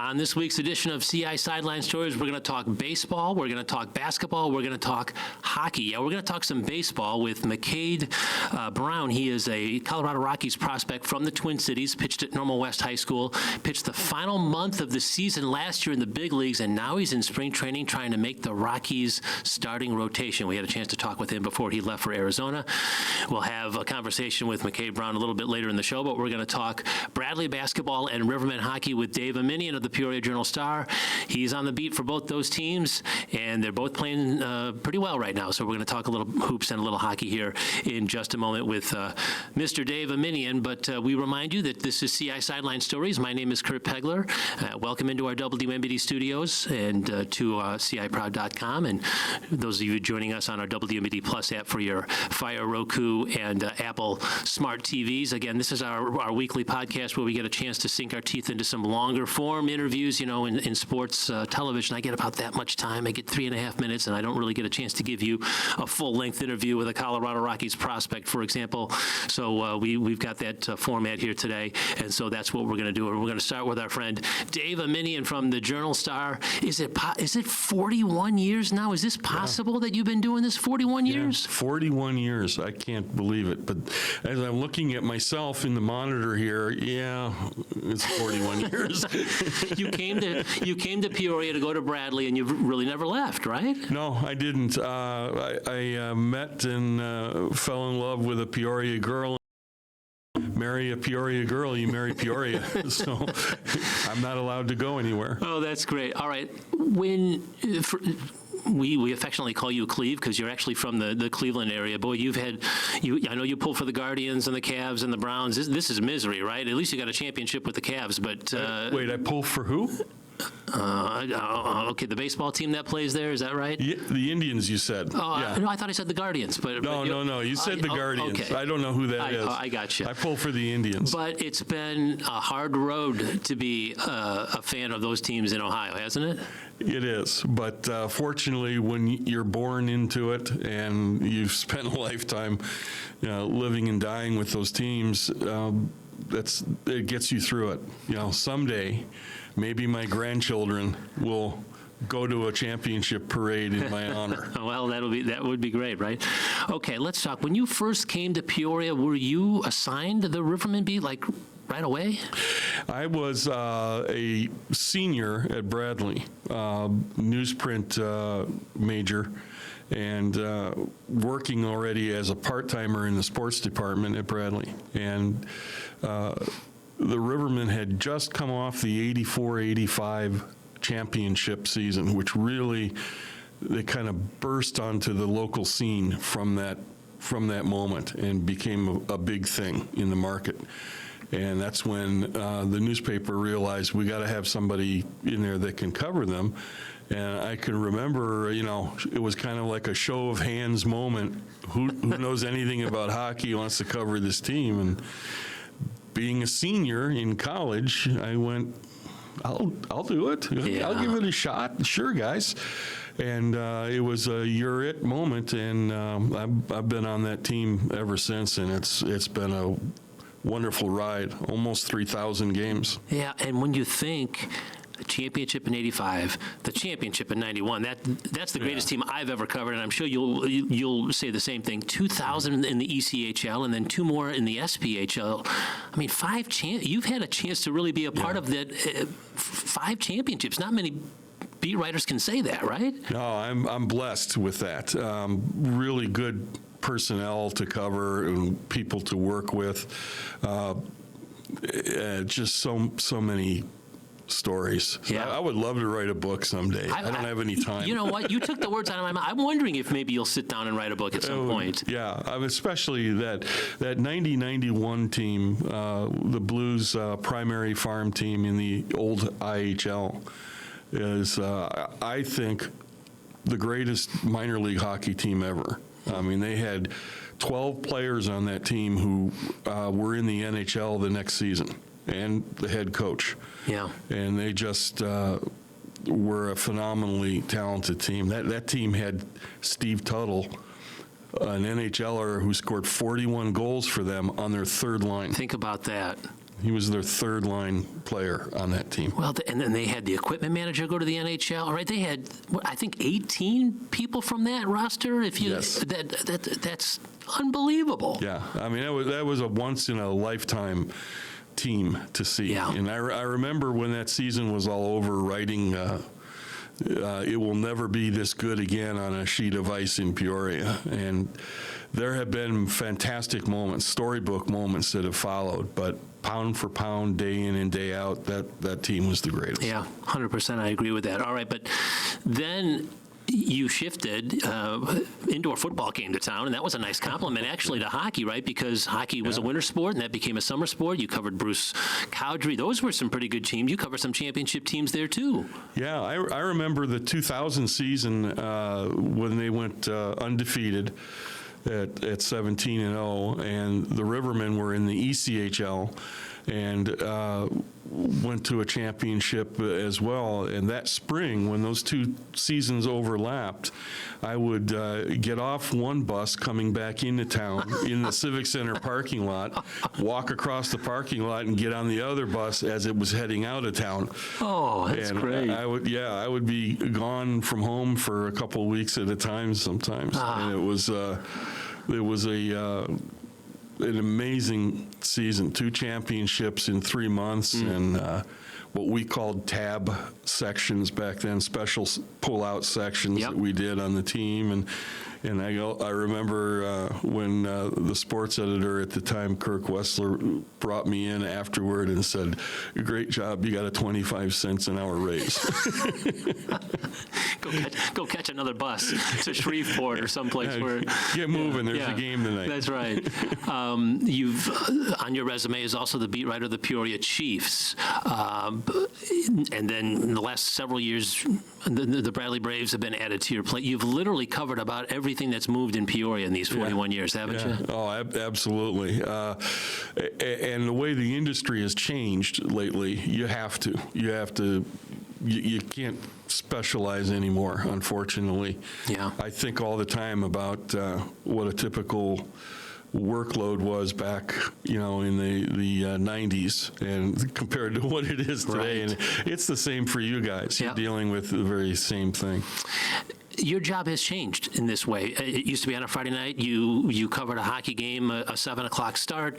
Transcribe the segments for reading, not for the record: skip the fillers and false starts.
On this week's edition of CI Sideline Stories, we're going to talk baseball, we're going to talk basketball, we're going to talk hockey. Yeah, we're going to talk some baseball with McCade Brown. He is a Colorado Rockies prospect from the Twin Cities, pitched at Normal West High School, pitched the final month of the season last year in the big leagues, and now he's in spring training trying to make the Rockies starting rotation. We had a chance to talk with him before he left for Arizona. We'll have a conversation with McCade Brown a little bit later in the show, but we're going to talk Bradley basketball and Riverman hockey with Dave Eminian of the Peoria Journal-Star. He's on the beat for both those teams, and they're both playing pretty well right now. So we're going to talk a little hoops and a little hockey here in just a moment with Mr. Dave Eminian. But we remind you that this is CI Sideline Stories. My name is Kurt Pegler. Welcome into our WMBD studios and to CIProud.com. And those of you joining us on our WMBD Plus app for your Fire, Roku, and Apple smart TVs. Again, this is our weekly podcast where we get a chance to sink our teeth into some longer form interviews. You know, in sports television, I get about that much time. I get 3.5 minutes, and I don't really get a chance to give you a full-length interview with a Colorado Rockies prospect, for example. So we've got that format here today, and so that's what we're going to do. We're going to start with our friend Dave Eminian from the Journal-Star. Is it 41 years now? Is this possible that you've been doing this 41 years? 41 years. I can't believe it. But as I'm looking at myself in the monitor here, it's 41 years. You came to Peoria to go to Bradley, and you've really never left, right? No, I didn't. I met and fell in love with a Peoria girl. Marry a Peoria girl, you marry Peoria. So I'm not allowed to go anywhere. Oh, that's great. All right. We affectionately call you Cleve because you're actually from the Cleveland area. Boy, I know you pulled for the Guardians and the Cavs and the Browns. This is misery, right? At least you got a championship with the Cavs, but... Wait, I pull for who? Okay, the baseball team that plays there, is that right? Yeah, the Indians, you said. Oh, yeah. No, I thought I said the Guardians. No, you said the Guardians. Okay. I don't know who that is. I got you. I pull for the Indians. But it's been a hard road to be a fan of those teams in Ohio, hasn't it? It is, but fortunately, when you're born into it and you've spent a lifetime living and dying with those teams, it gets you through it. Someday, maybe my grandchildren will go to a championship parade in my honor. Well, that would be great, right? Okay, let's talk. When you first came to Peoria, were you assigned to the Riverman beat, like right away? I was a senior at Bradley, newsprint major, and working already as a part-timer in the sports department at Bradley. And the Rivermen had just come off the 84-85 championship season, which really, they kind of burst onto the local scene from that moment and became a big thing in the market. And that's when the newspaper realized we got to have somebody in there that can cover them. And I can remember, it was kind of like a show of hands moment. Who knows anything about hockey wants to cover this team? And being a senior in college, I went, I'll do it. Yeah. I'll give it a shot. Sure, guys. And it was a you're it moment, and I've been on that team ever since, and it's been a wonderful ride. Almost 3,000 games. Yeah, and when you think the championship in 85, the championship in 91, that's the greatest team I've ever covered, and I'm sure you'll say the same thing. 2,000 in the ECHL, and then 2 more in the SPHL. I mean, you've had a chance to really be a part of that 5 championships. Not many beat writers can say that, right? No, I'm blessed with that. Really good personnel to cover and people to work with. Just so many stories. Yeah. I would love to write a book someday. I don't have any time. You know what? You took the words out of my mouth. I'm wondering if maybe you'll sit down and write a book at some point. Yeah, especially that 90-91 team, the Blues primary farm team in the old IHL, is, I think, the greatest minor league hockey team ever. I mean, they had 12 players on that team who were in the NHL the next season, and the head coach. Yeah. And they just were a phenomenally talented team. That team had Steve Tuttle, an NHLer who scored 41 goals for them on their third line. Think about that. He was their third line player on that team. Well, and then they had the equipment manager go to the NHL, right? They had, I think, 18 people from that roster. If you, Yes. That's unbelievable. Yeah, I mean, that was a once-in-a-lifetime team to see. Yeah. And I remember when that season was all over, writing, it will never be this good again on a sheet of ice in Peoria. And there have been fantastic moments, storybook moments that have followed, but pound for pound, day in and day out, that team was the greatest. Yeah, 100%. I agree with that. All right, but then you shifted, indoor football came to town, and that was a nice compliment actually to hockey, right? Because hockey was a winter sport, and that became a summer sport. You covered Bruce Cowdery. Those were some pretty good teams. You covered some championship teams there, too. Yeah, I remember the 2000 season when they went undefeated at 17-0, and the Rivermen were in the ECHL and went to a championship as well. And that spring, when those two seasons overlapped, I would get off one bus coming back into town in the Civic Center parking lot, walk across the parking lot, and get on the other bus as it was heading out of town. Oh, that's And great. I would be gone from home for a couple of weeks at a time sometimes, and it was an amazing season. 2 championships in 3 months, and what we called tab sections back then, special pull-out sections that we did on the team. And I remember when the sports editor at the time, Kirk Wessler, brought me in afterward and said, "Great job, you got a 25 cents an hour raise." Go catch another bus to Shreveport or someplace where. Get moving, there's a game tonight. That's right. You've on your resume is also the beat writer of the Peoria Chiefs, and then in the last several years, the Bradley Braves have been added to your plate. You've literally covered about everything that's moved in Peoria in these 41 years, haven't you? Oh, absolutely. And the way the industry has changed lately, you can't specialize anymore, unfortunately. Yeah. I think all the time about what a typical workload was back, in the 90s, and compared to what it is today. Right. And it's the same for you guys. You're dealing with the very same thing. Your job has changed in this way. It used to be on a Friday night. You covered a hockey game, a 7 o'clock start.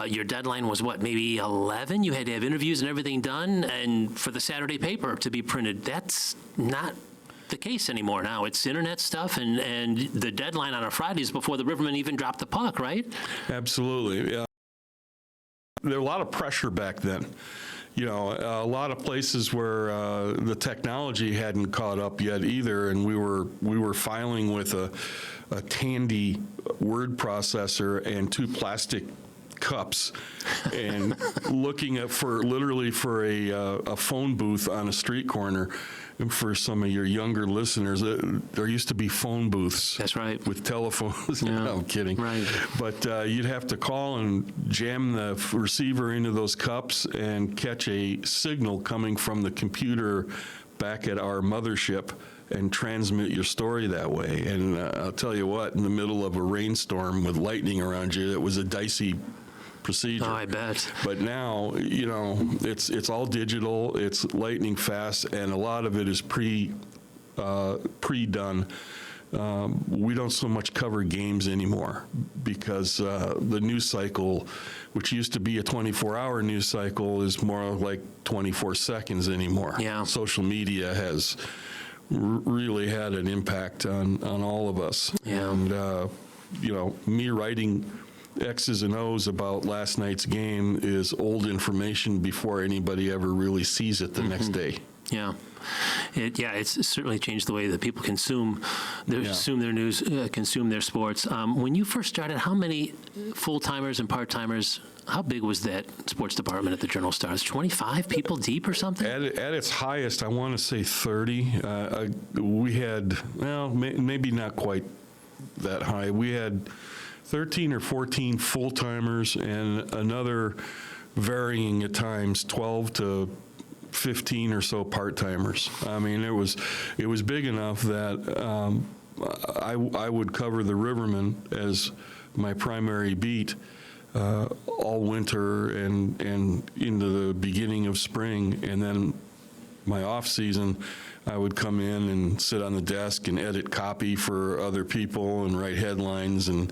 Your deadline was what, maybe 11? You had to have interviews and everything done, and for the Saturday paper to be printed. That's not the case anymore now. It's internet stuff, and the deadline on a Friday is before the Rivermen even drop the puck, right? Absolutely. There were a lot of pressure back then. A lot of places where the technology hadn't caught up yet either, and we were filing with a Tandy word processor and 2 plastic cups, and looking for a phone booth on a street corner. And for some of your younger listeners, there used to be phone booths. That's right. With telephones. Yeah. No, I'm kidding. Right. But you'd have to call and jam the receiver into those cups and catch a signal coming from the computer back at our mothership and transmit your story that way. And I'll tell you what, in the middle of a rainstorm with lightning around you, it was a dicey procedure. Oh, I bet. But now, it's all digital, it's lightning fast, and a lot of it is pre-done. We don't so much cover games anymore because the news cycle, which used to be a 24-hour news cycle, is more like 24 seconds anymore. Yeah. Social media has really had an impact on all of us. Yeah. And, me writing X's and O's about last night's game is old information before anybody ever really sees it the next day. Yeah. It's certainly changed the way that people consume their news, consume their sports. When you first started, how many full-timers and part-timers, how big was that sports department at the Journal-Star? 25 people deep or something? At its highest, I want to say 30. We had, maybe not quite that high. We had 13 or 14 full-timers and another varying at times 12 to 15 or so part-timers. I mean, it was big enough that I would cover the Rivermen as my primary beat all winter and into the beginning of spring. And then my off season, I would come in and sit on the desk and edit copy for other people and write headlines and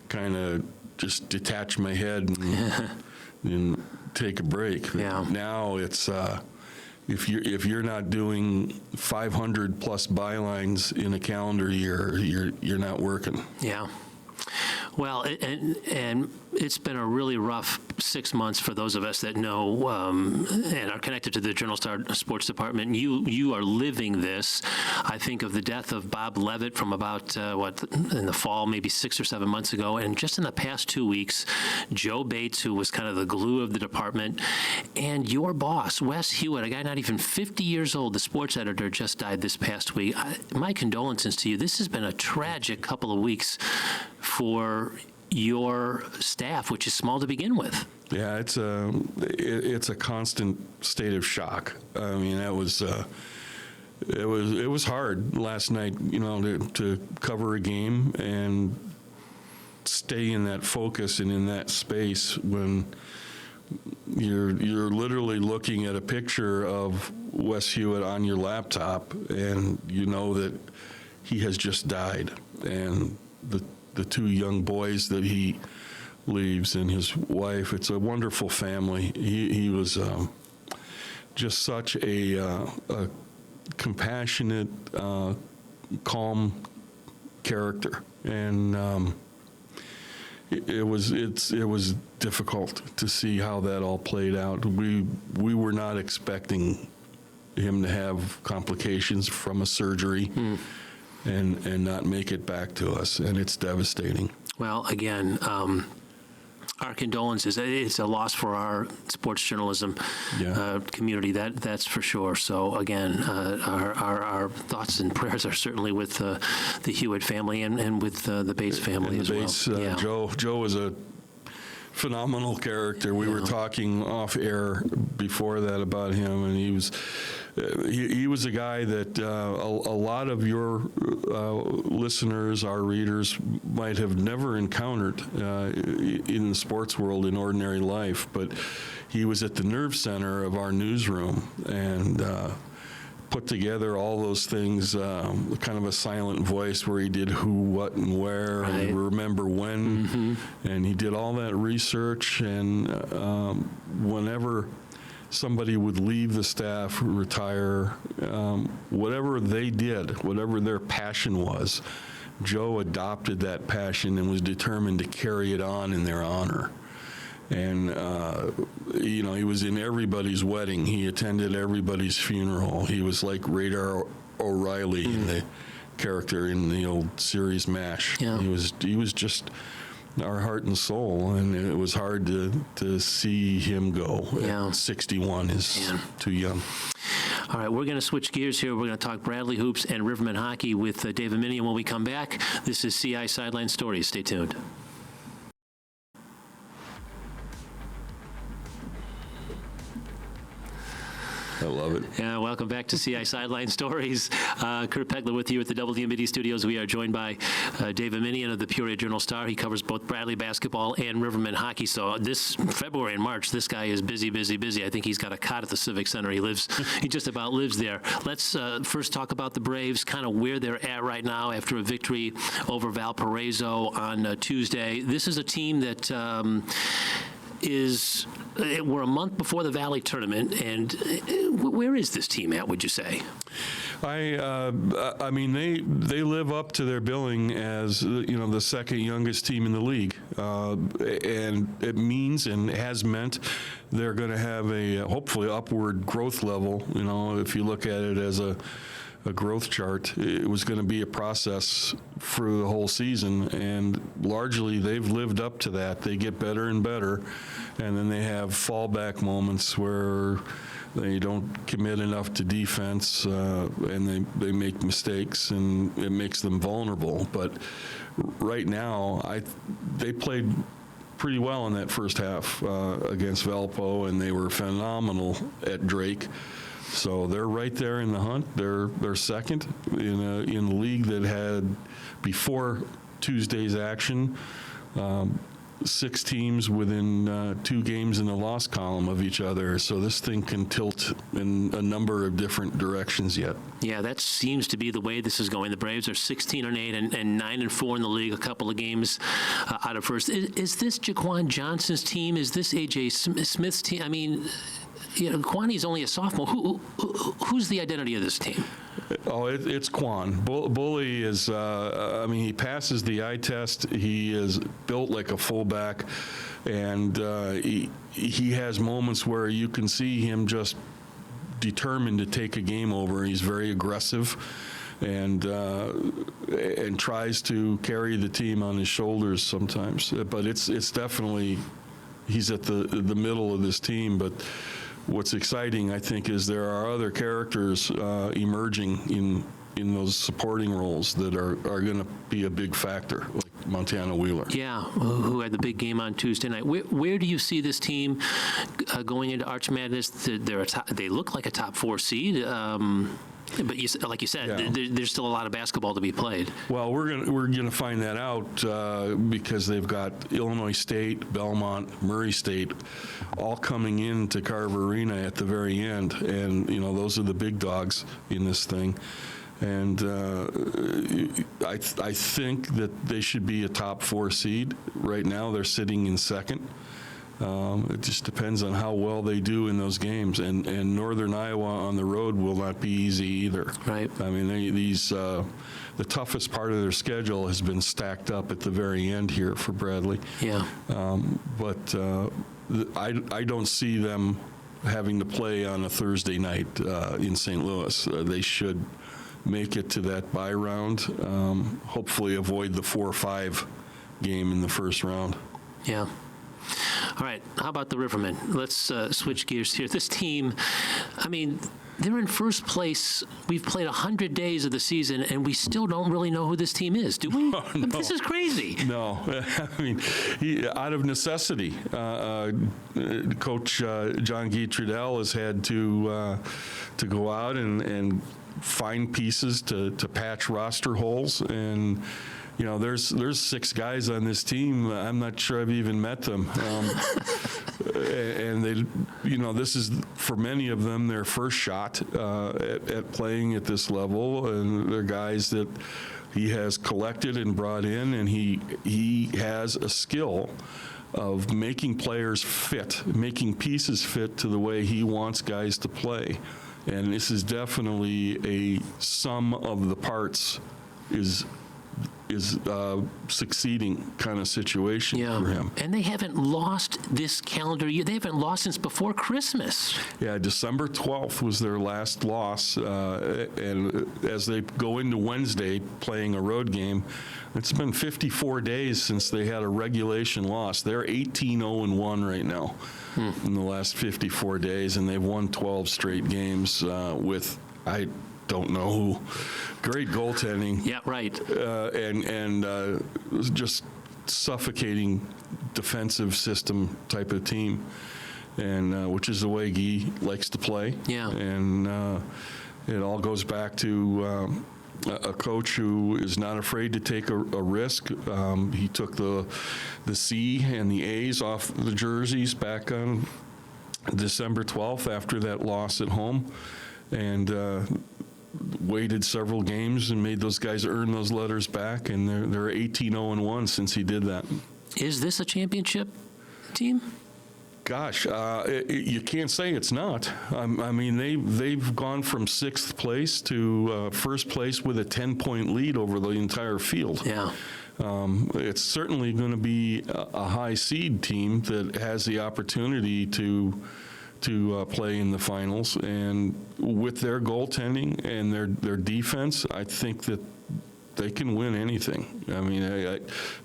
kind of just detach my head and take a break. Yeah. Now it's if you're not doing 500 plus bylines in a calendar year, you're not working. Yeah. Well, and it's been a really rough 6 months for those of us that know and are connected to the Journal-Star sports department. You are living this. I think of the death of Bob Levitt from about, in the fall, maybe 6 or 7 months ago. And just in the past 2 weeks, Joe Bates, who was kind of the glue of the department, and your boss, Wes Hewitt, a guy not even 50 years old, the sports editor, just died this past week. My condolences to you. This has been a tragic couple of weeks for your staff, which is small to begin with. Yeah, it's a constant state of shock. I mean, that was it was hard last night, to cover a game and stay in that focus and in that space when you're literally looking at a picture of Wes Hewitt on your laptop, and you know that he has just died, and the two young boys that he leaves and his wife. It's a wonderful family. He was just such a compassionate, calm character, and it was difficult to see how that all played out. We were not expecting him to have complications from a surgery. And not make it back to us, and it's devastating. Well, again, our condolences. It's a loss for our sports journalism community, that's for sure. So again, our thoughts and prayers are certainly with the Hewitt family and with the Bates family as well. Joe was a phenomenal character. We were talking off air before that about him, and he was a guy that a lot of your listeners, our readers, might have never encountered in the sports world in ordinary life, but he was at the nerve center of our newsroom and put together all those things, kind of a silent voice where he did who, what, and where, and remember when, and he did all that research, and whenever somebody would leave the staff, retire, whatever they did, whatever their passion was, Joe adopted that passion and was determined to carry it on in their honor. And, he was in everybody's wedding. He attended everybody's funeral. He was like Radar O'Reilly, the character in the old series MASH. Yeah. He was just our heart and soul, and it was hard to see him go. Yeah. 61 is too young. All right, we're going to switch gears here. We're going to talk Bradley hoops and Riverman hockey with Dave Eminian when we come back. This is CI Sideline Stories. Stay tuned. I love it. Yeah, welcome back to CI Sideline Stories. Kurt Pegler with you at the WMBD studios. We are joined by Dave Eminian of the Peoria Journal-Star. He covers both Bradley basketball and Riverman hockey. So this February and March, this guy is busy, busy, busy. I think he's got a cot at the Civic Center. He just about lives there. Let's first talk about the Braves, kind of where they're at right now after a victory over Valparaiso on Tuesday. This is a team that we're a month before the Valley tournament, and where is this team at, would you say? I mean, they live up to their billing as the second youngest team in the league, and it means and has meant they're going to have a hopefully upward growth level. If you look at it as a growth chart, it was going to be a process for the whole season, and largely they've lived up to that. They get better and better, and then they have fallback moments where they don't commit enough to defense, and they make mistakes, and it makes them vulnerable. But right now, they played pretty well in that first half against Valpo, and they were phenomenal at Drake. So they're right there in the hunt. They're second in a league that had, before Tuesday's action, 6 teams within 2 games in the loss column of each other, so this thing can tilt in a number of different directions yet. Yeah, that seems to be the way this is going. The Braves are 16-8 and 9-4 in the league, a couple of games out of first. Is this Jaquan Johnson's team? Is this A.J. Smith's team? I mean, Kwani's only a sophomore. Who's the identity of this team? Oh, it's Quan. Bully is, he passes the eye test. He is built like a fullback, and he has moments where you can see him just determined to take a game over. He's very aggressive and tries to carry the team on his shoulders sometimes. But it's definitely, he's at the middle of this team. But what's exciting, I think, is there are other characters emerging in those supporting roles that are going to be a big factor, like Montana Wheeler. Yeah, who had the big game on Tuesday night. Where do you see this team going into Arch Madness? They look like a top 4 seed. But like you said, there's still a lot of basketball to be played. Well, we're gonna find that out because they've got Illinois State, Belmont, Murray State, all coming into Carver Arena at the very end, and those are the big dogs in this thing. And I think that they should be a top 4 seed. Right now, they're sitting in second. It just depends on how well they do in those games. And Northern Iowa on the road will not be easy either. Right. I mean, the toughest part of their schedule has been stacked up at the very end here for Bradley. Yeah. But I don't see them having to play on a Thursday night in St. Louis. They should make it to that bye round, hopefully avoid the 4-5 game in the first round. Yeah. All right, how about the Rivermen? Let's switch gears here. This team, they're in first place. We've played 100 days of the season, and we still don't really know who this team is, do we? Oh, no. This is crazy. No. Out of necessity, Coach John Guy Trudell has had to go out and find pieces to patch roster holes, and there's 6 guys on this team. I'm not sure I've even met them. And they, this is, for many of them, their first shot at playing at this level. And they're guys that he has collected and brought in, and he has a skill of making players fit, making pieces fit to the way he wants guys to play. And this is definitely a sum of the parts is succeeding kind of situation for him. And they haven't lost this calendar year. They haven't lost since before Christmas. Yeah, December 12th was their last loss. And as they go into Wednesday playing a road game, it's been 54 days since they had a regulation loss. They're 18-0-1 right now in the last 54 days, and they've won 12 straight games with, I don't know who. Great goaltending. Yeah, right. And just suffocating defensive system type of team, and which is the way Guy likes to play. Yeah. And it all goes back to a coach who is not afraid to take a risk. He took the C and the A's off the jerseys back on December 12th after that loss at home, and waited several games and made those guys earn those letters back, and they're 18-0-1 since he did that. Is this a championship team? Gosh, you can't say it's not. They've gone from 6th place to first place with a 10-point lead over the entire field. Yeah. It's certainly going to be a high seed team that has the opportunity to play in the finals, and with their goaltending and their defense, I think that they can win anything.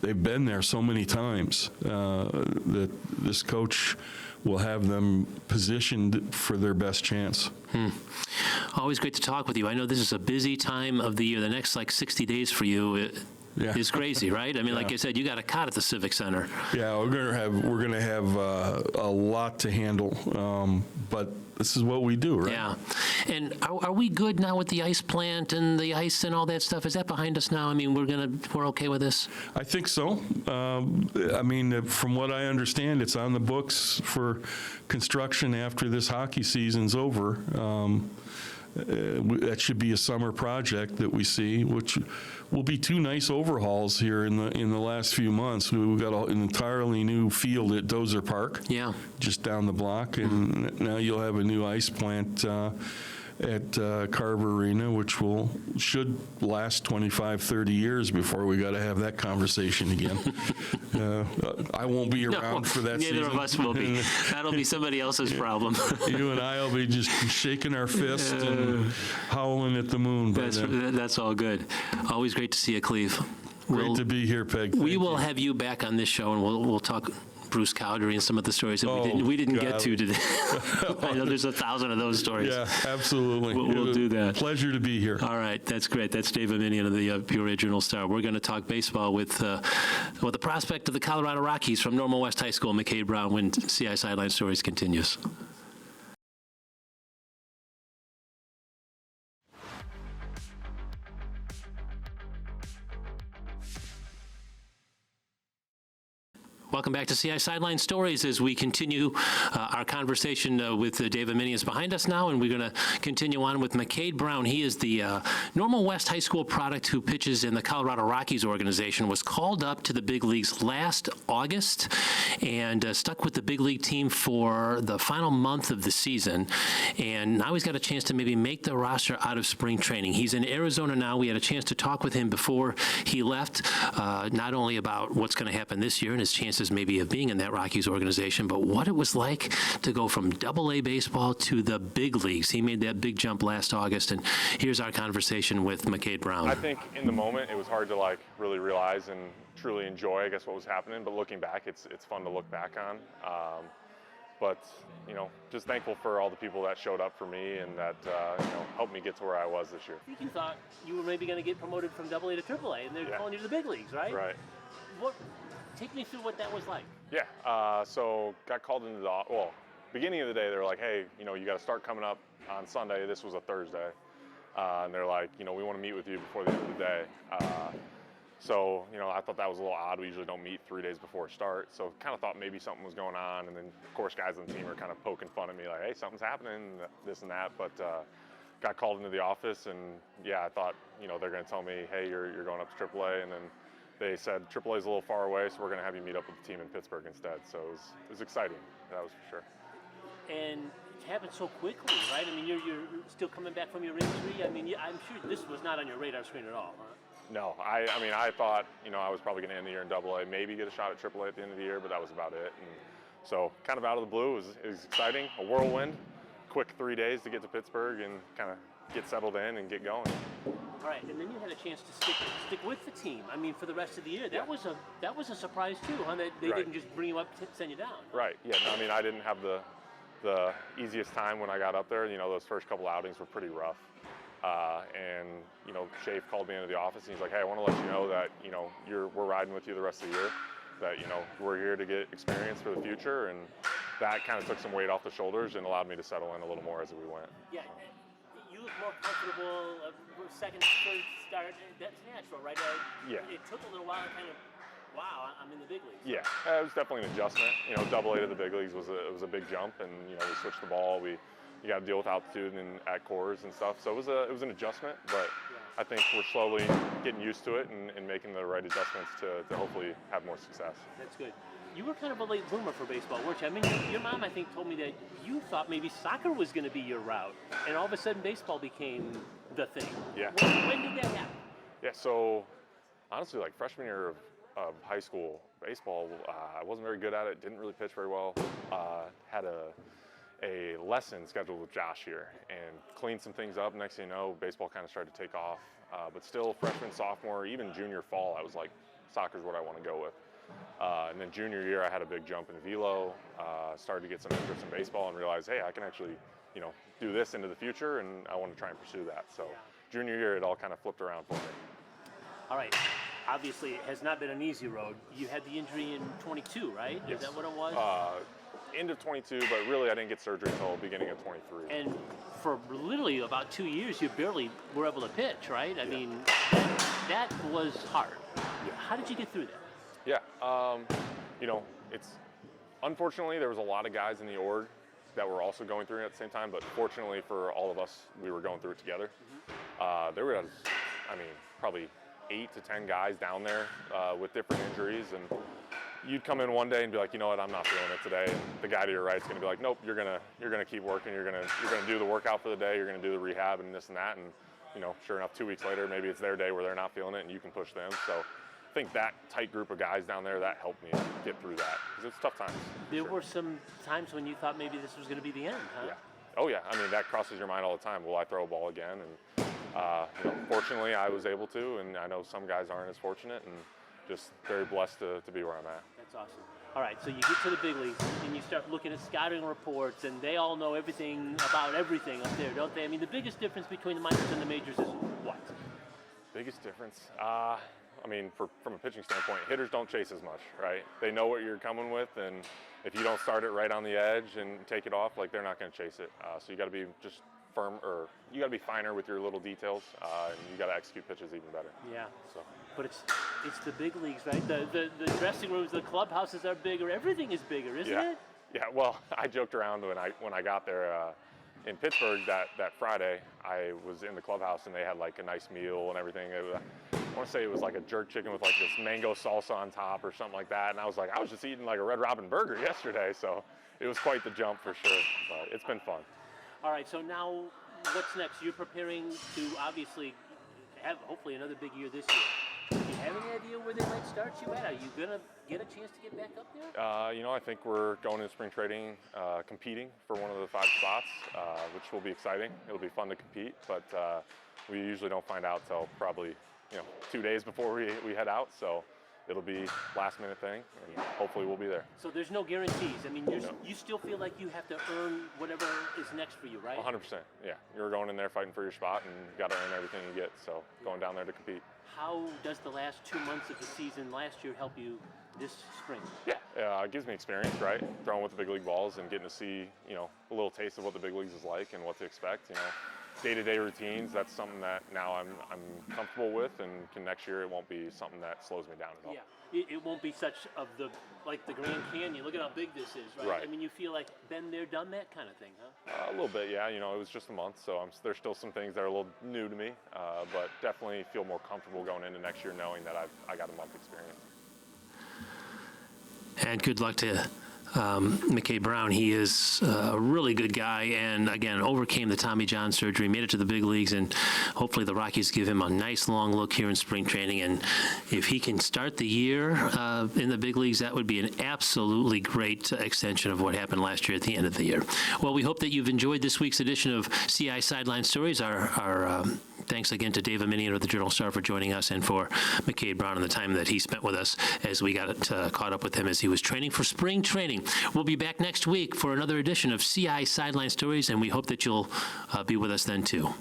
They've been there so many times that this coach will have them positioned for their best chance. Always great to talk with you. I know this is a busy time of the year. The next 60 days for you. is crazy, right? I mean, like Yeah. I said, you got a cot at the Civic Center. Yeah, we're gonna have a lot to handle, but this is what we do, right? Yeah. And are we good now with the ice plant and the ice and all that stuff? Is that behind us now? I mean, we're okay with this? I think so. I mean, from what I understand, it's on the books for construction after this hockey season's over. That should be a summer project that we see, which will be two nice overhauls here in the last few months. We've got an entirely new field at Dozer Park, Yeah. just down the block, and now you'll have a new ice plant at Carver Arena, which should last 25, 30 years before we got to have that conversation again. I won't be around for that season. Neither of us will be. That'll be somebody else's problem. You and I will be just shaking our fist and howling at the moon. That's all good. Always great to see you, Cleve. Great to be here, Peg. We Thank will you. have you back on this show, and we'll talk Bruce Cowdery and some of the stories that we didn't get to today. I know there's 1,000 of those stories. Yeah, absolutely. We'll do that. Pleasure to be here. All right, that's great. That's Dave Eminian of the Peoria Journal-Star. We're going to talk baseball with the prospect of the Colorado Rockies from Normal West High School, McCade Brown, when CI Sideline Stories continues. Welcome back to CI Sideline Stories as we continue our conversation with Dave Eminian is behind us now, and we're going to continue on with McCade Brown. He is the Normal West High School product who pitches in the Colorado Rockies organization, was called up to the big leagues last August and stuck with the big league team for the final month of the season. And now he's got a chance to maybe make the roster out of spring training. He's in Arizona now. We had a chance to talk with him before he left, not only about what's going to happen this year and his chances maybe of being in that Rockies organization, but what it was like to go from AA baseball to the big leagues. He made that big jump last August, and here's our conversation with McCade Brown. I think in the moment it was hard to really realize and truly enjoy, I guess, what was happening. But looking back, it's fun to look back on. But just thankful for all the people that showed up for me and that helped me get to where I was this year. I think you thought you were maybe going to get promoted from AA to AAA, and they're calling you to the big leagues, right? Right. Take me through what that was like. Yeah. So got called into beginning of the day, they were like, hey, you got to start coming up on Sunday. This was a Thursday. And they're like, we want to meet with you before the end of the day. So, I thought that was a little odd. We usually don't meet 3 days before start. So kind of thought maybe something was going on. And then, of course, guys on the team are kind of poking fun at me like, hey, something's happening, this and that. But got called into the office, and, yeah, I thought, they're going to tell me, hey, you're going up to AAA. And then they said AAA is a little far away, so we're going to have you meet up with the team in Pittsburgh instead. So it was exciting. That was for sure. And it happened so quickly, right? I mean, you're still coming back from your injury. I mean, I'm sure this was not on your radar screen at all, huh? No, I mean, I thought, I was probably going to end the year in AA, maybe get a shot at AAA at the end of the year, but that was about it. And so kind of out of the blue, it was exciting, a whirlwind, quick 3 days to get to Pittsburgh and kind of get settled in and get going. All right, and then you had a chance to stick with the team. I mean, for the rest of the year, that was a surprise too, huh? That they didn't just bring you up, send you down. Right. Yeah. No, I mean, I didn't have the easiest time when I got up there. Those first couple outings were pretty rough. And Shafe called me into the office and he's like, hey, I want to let you know that we're riding with you the rest of the year. That we're here to get experience for the future, and that kind of took some weight off the shoulders and allowed me to settle in a little more as we went. Yeah. You look more comfortable, second, third start, that's natural, right? Yeah. It took a little while to kind of, wow, I'm in the big leagues. Yeah, it was definitely an adjustment. AA to the big leagues was a big jump, and we switched the ball. You got to deal with altitude and at cores and stuff, so it was an adjustment. But I think we're slowly getting used to it and making the right adjustments to hopefully have more success. That's good. You were kind of a late bloomer for baseball, weren't you? I mean, your mom, I think, told me that you thought maybe soccer was going to be your route, and all of a sudden baseball became the thing. Yeah. When did that happen? Yeah, so honestly, freshman year of high school baseball, I wasn't very good at it, didn't really pitch very well. Had a lesson scheduled with Josh here and cleaned some things up. Next thing you know, baseball kind of started to take off. But still, freshman, sophomore, even junior fall, I was like, soccer's what I want to go with. And then junior year, I had a big jump in velo, started to get some interest in baseball and realized, hey, I can actually, do this into the future, and I want to try and pursue that. So junior year, it all kind of flipped around for me. All right. obviously it has not been an easy road. You had the injury in 22, right? Yes. Is that what it was? End of 22, but really I didn't get surgery until beginning of 23. And for literally about 2 years, you barely were able to pitch, right? I mean, that was hard. How did you get through that? Yeah, it's unfortunately there was a lot of guys in the org that were also going through it at the same time, but fortunately for all of us, we were going through it together. There was, probably 8 to 10 guys down there with different injuries, and you'd come in one day and be like, you know what, I'm not feeling it today. And the guy to your right is going to be like, nope, you're gonna keep working. You're gonna do the workout for the day. You're gonna do the rehab and this and that. And sure enough, 2 weeks later, maybe it's their day where they're not feeling it, and you can push them. So I think that tight group of guys down there, that helped me get through that, because it's tough times. There were some times when you thought maybe this was going to be the end, huh? Yeah. Oh yeah. That crosses your mind all the time. Will I throw a ball again? And fortunately, I was able to, and I know some guys aren't as fortunate, and just very blessed to be where I'm at. That's awesome. All right, so you get to the big leagues and you start looking at scouting reports, and they all know everything about everything up there, don't they? I mean, the biggest difference between the minors and the majors is what? Biggest difference? From a pitching standpoint, hitters don't chase as much, right? They know what you're coming with, and if you don't start it right on the edge and take it off, they're not going to chase it. So you got to be just firm, or you got to be finer with your little details, and you got to execute pitches even better. Yeah. So. But it's the big leagues, right? The dressing rooms, the clubhouses are bigger. Everything is bigger, isn't it? Yeah. Well, I joked around when I got there in Pittsburgh that Friday. I was in the clubhouse and they had a nice meal and everything. I want to say it was a jerk chicken with this mango salsa on top or something like that. And I was just eating a Red Robin burger yesterday. So it was quite the jump for sure. But it's been fun. All right. So now what's next? You're preparing to obviously have hopefully another big year this year. Do you have any idea where they might start you at? Are you going to get a chance to get back up there? I think we're going into spring training competing for one of the 5 spots, which will be exciting. It'll be fun to compete, but we usually don't find out till probably 2 days before we head out. So it'll be last minute thing, and hopefully we'll be there. So there's no guarantees. I mean, you still feel like you have to earn whatever is next for you, right? 100%. Yeah, you're going in there fighting for your spot, and you got to earn everything you get. So going down there to compete. How does the last 2 months of the season last year help you this spring? Yeah, it gives me experience, right? Throwing with the big league balls and getting to see, a little taste of what the big leagues is like and what to expect. Day-to-day routines, that's something that now I'm comfortable with, and next year it won't be something that slows me down at all. Yeah, it won't be such of the Grand Canyon. Look at how big this is, right? Right. I mean, you feel like been there, done that kind of thing, huh? A little bit, yeah. It was just a month, so there's still some things that are a little new to me, but definitely feel more comfortable going into next year knowing that I got a month experience. And good luck to McCade Brown. He is a really good guy, and again, overcame the Tommy John surgery, made it to the big leagues, and hopefully the Rockies give him a nice long look here in spring training. And if he can start the year in the big leagues, that would be an absolutely great extension of what happened last year at the end of the year. Well, we hope that you've enjoyed this week's edition of CI Sideline Stories. Our thanks again to Dave Eminian of the Journal-Star for joining us, and for McCade Brown and the time that he spent with us as we got caught up with him as he was training for spring training. We'll be back next week for another edition of CI Sideline Stories, and we hope that you'll be with us then too.